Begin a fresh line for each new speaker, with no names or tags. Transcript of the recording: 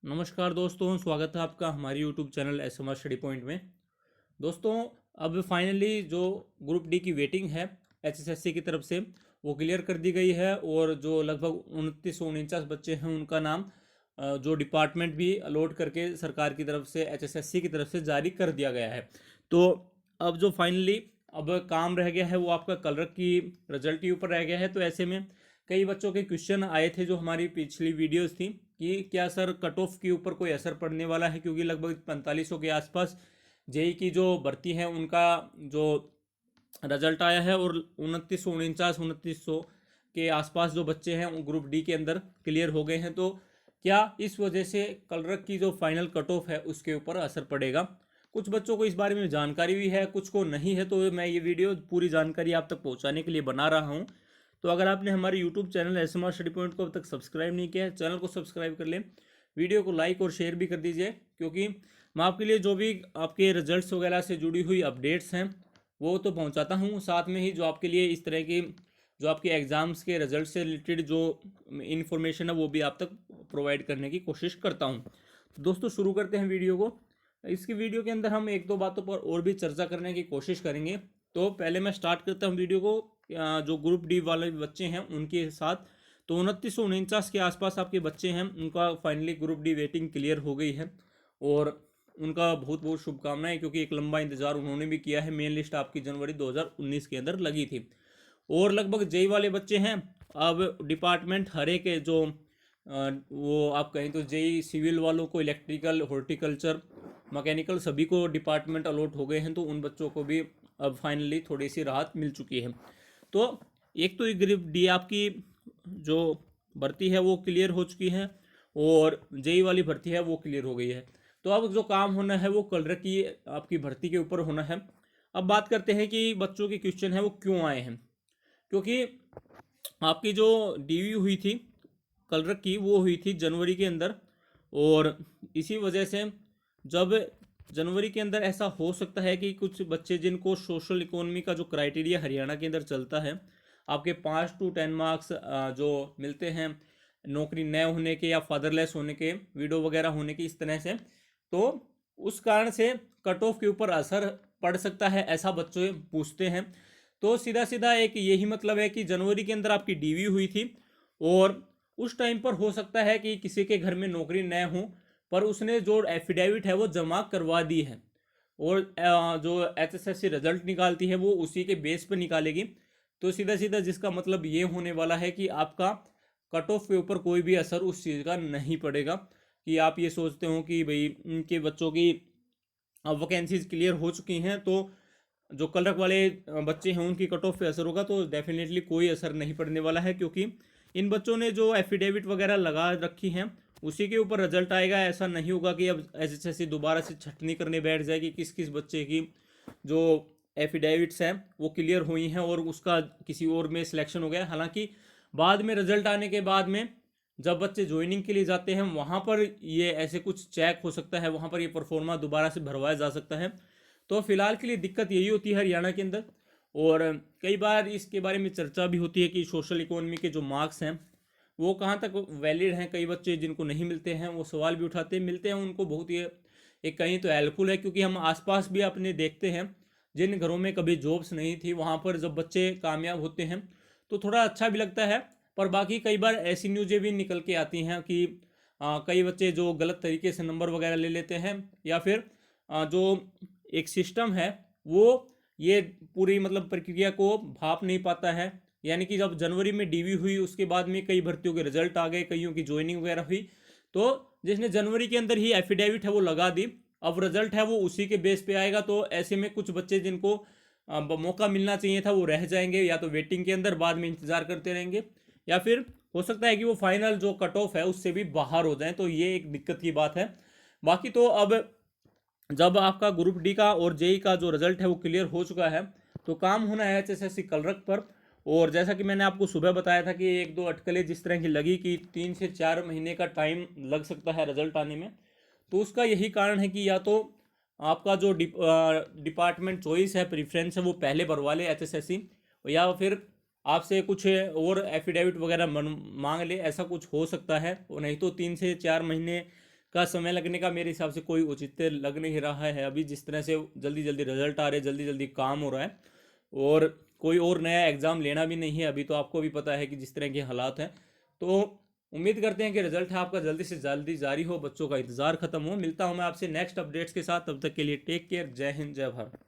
नमस्कार दोस्तों, स्वागत है आपका हमारे YouTube channel ASMR study point में। दोस्तों, अब फाइनली जो ग्रुप डी की वेटिंग है एचएसएससी की तरफ से वो क्लियर कर दी गई है और जो लगभग 2949 बच्चे हैं उनका नाम जो डिपार्टमेंट भी अलॉट करके सरकार की तरफ से एचएसएससी की तरफ से जारी कर दिया गया है। तो अब जो फाइनली अब काम रह गया है वो आपका कलर की रिजल्ट के ऊपर रह गया है। तो ऐसे में कई बच्चों के क्वेश्चन आए थे जो हमारी पिछली वीडियोस थी कि क्या सर कट ऑफ के ऊपर कोई असर पड़ने वाला है, क्योंकि लगभग 4500 के आसपास जेई की जो भर्ती है उनका जो रिजल्ट आया है और 2949 के आसपास जो बच्चे हैं ग्रुप डी के अंदर क्लियर हो गए हैं। तो क्या इस वजह से कलरक की जो फाइनल कट ऑफ है उसके ऊपर असर पड़ेगा? कुछ बच्चों को इस बारे में जानकारी भी है, कुछ को नहीं है, तो मैं ये वीडियो पूरी जानकारी आप तक पहुंचाने के लिए बना रहा हूं। तो अगर आपने हमारे YouTube channel ASMR study point को अब तक सब्सक्राइब नहीं किया है, चैनल को सब्सक्राइब कर लें, वीडियो को लाइक और शेयर भी कर दीजिए, क्योंकि मैं आपके लिए जो भी आपके रिजल्ट्स वगैरह से जुड़ी हुई अपडेट्स हैं वो तो पहुंचाता हूं, साथ में ही जो आपके लिए इस तरह की जो आपके एग्ज़ाम्स के रिजल्ट से रिलेटेड जो इन्फॉर्मेशन है वो भी आप तक प्रोवाइड करने की कोशिश करता हूं। तो दोस्तों, शुरू करते हैं वीडियो को। इसकी वीडियो के अंदर हम एक दो बातों पर और भी चर्चा करने की कोशिश करेंगे। तो पहले मैं स्टार्ट करता हूँ वीडियो को जो ग्रुप डी वाले बच्चे हैं उनके साथ। तो 2949 के आसपास आपके बच्चे हैं, उनका finally group D waiting clear हो गई है और उनका बहुत बहुत शुभकामनाएं, क्योंकि एक लंबा इंतजार उन्होंने भी किया है। मेन लिस्ट आपकी जनवरी 2019 के अंदर लगी थी और लगभग जेई वाले बच्चे हैं। अब डिपार्टमेंट हर एक जो वो आप कहें तो जेई सिविल वालों को इलेक्ट्रिकल, हॉर्टिकल्चर, मैकेनिकल सभी को डिपार्टमेंट अलॉट हो गए हैं। तो उन बच्चों को भी अब फाइनली थोड़ी सी राहत मिल चुकी है। तो एक तो ग्रुप डी आपकी जो भर्ती है वो क्लियर हो चुकी है और जेई वाली भर्ती है वो क्लियर हो गई है। तो अब जो काम होना है वो कलर की आपकी भर्ती के ऊपर होना है। अब बात करते हैं कि बच्चों के क्वेश्चन है वो क्यों आए हैं। क्योंकि आपकी जो डीवी हुई थी कलर की वो हुई थी जनवरी के अंदर, और इसी वजह से जब जनवरी के अंदर ऐसा हो सकता है कि कुछ बच्चे जिनको सोशल इकोनॉमी का जो क्राइटेरिया हरियाणा के अंदर चलता है, आपके 5 to 10 मार्क्स जो मिलते हैं नौकरी न होने के या फादरलेस होने के, विडो वगैरह होने की, इस तरह से, तो उस कारण से कट ऑफ के ऊपर असर पड़ सकता है, ऐसा बच्चे पूछते हैं। तो सीधा सीधा एक यही मतलब है कि जनवरी के अंदर आपकी डीवी हुई थी और उस टाइम पर हो सकता है कि किसी के घर में नौकरी न हो, पर उसने जो एफिडेविट है वो जमा करवा दी है और जो एचएसएससी रिजल्ट निकालती है वो उसी के बेस पर निकालेगी। तो सीधा सीधा जिसका मतलब ये होने वाला है कि आपका कट ऑफ के ऊपर कोई भी असर उस चीज़ का नहीं पड़ेगा कि आप ये सोचते हो कि भाई उनके बच्चों की अब वैकेंसीज क्लियर हो चुकी हैं तो जो कलरक वाले बच्चे हैं उनकी कट ऑफ पे असर होगा। तो डेफिनेटली कोई असर नहीं पड़ने वाला है, क्योंकि इन बच्चों ने जो एफिडेविट वगैरह लगा रखी हैं उसी के ऊपर रिजल्ट आएगा। ऐसा नहीं होगा कि अब एचएसएससी दोबारा से छटनी करने बैठ जाएगी किस किस बच्चे की जो एफिडेविट्स हैं वो क्लियर हुई हैं और उसका किसी और में सिलेक्शन हो गया। हालांकि बाद में रिजल्ट आने के बाद में जब बच्चे ज्वाइनिंग के लिए जाते हैं वहाँ पर ये ऐसे कुछ चेक हो सकता है, वहाँ पर ये परफॉर्मा दोबारा से भरवाया जा सकता है। तो फिलहाल के लिए दिक्कत यही होती है हरियाणा के अंदर। और कई बार इसके बारे में चर्चा भी होती है कि सोशल इकोनॉमी के जो मार्क्स हैं वो कहाँ तक वैलिड हैं। कई बच्चे जिनको नहीं मिलते हैं वो सवाल भी उठाते हैं, मिलते हैं उनको बहुत ही एक कहीं तो हेल्पफुल है, क्योंकि हम आसपास भी अपने देखते हैं जिन घरों में कभी जॉब्स नहीं थी वहाँ पर जब बच्चे कामयाब होते हैं तो थोड़ा अच्छा भी लगता है। पर बाकी कई बार ऐसी न्यूज़ें भी निकल के आती हैं कि कई बच्चे जो गलत तरीके से नंबर वगैरह ले लेते हैं, या फिर जो एक सिस्टम है वो ये पूरी मतलब प्रक्रिया को भाप नहीं पाता है। यानी कि जब जनवरी में डीवी हुई उसके बाद में कई भर्तियों के रिजल्ट आ गए, कईयों की ज्वाइनिंग वगैरह हुई, तो जिसने जनवरी के अंदर ही एफिडेविट है वो लगा दी, अब रिजल्ट है वो उसी के बेस पे आएगा। तो ऐसे में कुछ बच्चे जिनको मौका मिलना चाहिए था वो रह जाएंगे, या तो वेटिंग के अंदर बाद में इंतजार करते रहेंगे, या फिर हो सकता है कि वो फाइनल जो कट ऑफ है उससे भी बाहर हो जाए। तो ये एक दिक्कत की बात है। बाकी तो अब जब आपका ग्रुप डी का और जेई का जो रिजल्ट है वो क्लियर हो चुका है तो काम होना है एचएसएससी कलरक पर। और जैसा कि मैंने आपको सुबह बताया था कि एक दो अटकलें जिस तरह की लगी कि 3 से 4 महीने का टाइम लग सकता है रिजल्ट आने में, तो उसका यही कारण है कि या तो आपका जो डिपार्टमेंट चॉइस है, प्रेफरेंस है, वो पहले भरवा ले एचएसएससी, या फिर आपसे कुछ और एफिडेविट वगैरह मांग ले, ऐसा कुछ हो सकता है। और नहीं तो 3 से 4 महीने का समय लगने का मेरे हिसाब से कोई औचित्य लग नहीं रहा है अभी। जिस तरह से जल्दी जल्दी रिजल्ट आ रहे हैं, जल्दी जल्दी काम हो रहा है, और कोई और नया एग्ज़ाम लेना भी नहीं है अभी। तो आपको भी पता है कि जिस तरह के हालात हैं, तो उम्मीद करते हैं कि रिजल्ट है आपका जल्दी से जल्दी जारी हो, बच्चों का इंतज़ार खत्म हो। मिलता हूँ मैं आपसे नेक्स्ट अपडेट्स के साथ, तब तक के लिए टेक केयर। जय हिंद, जय भारत।